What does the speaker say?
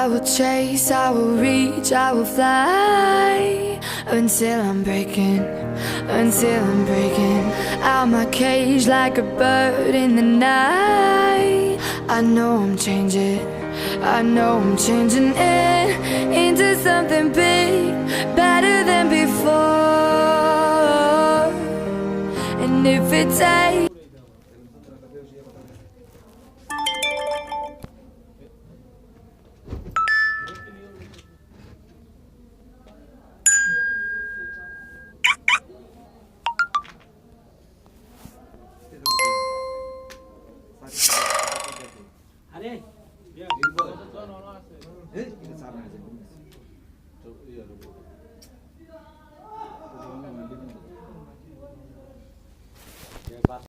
I will chase, I will reach, I will fly until I'm breaking, until I'm breaking out my cage like a bird in the night. I know I'm changing, I know I'm changing it into something big, better than before. And if it takes আরে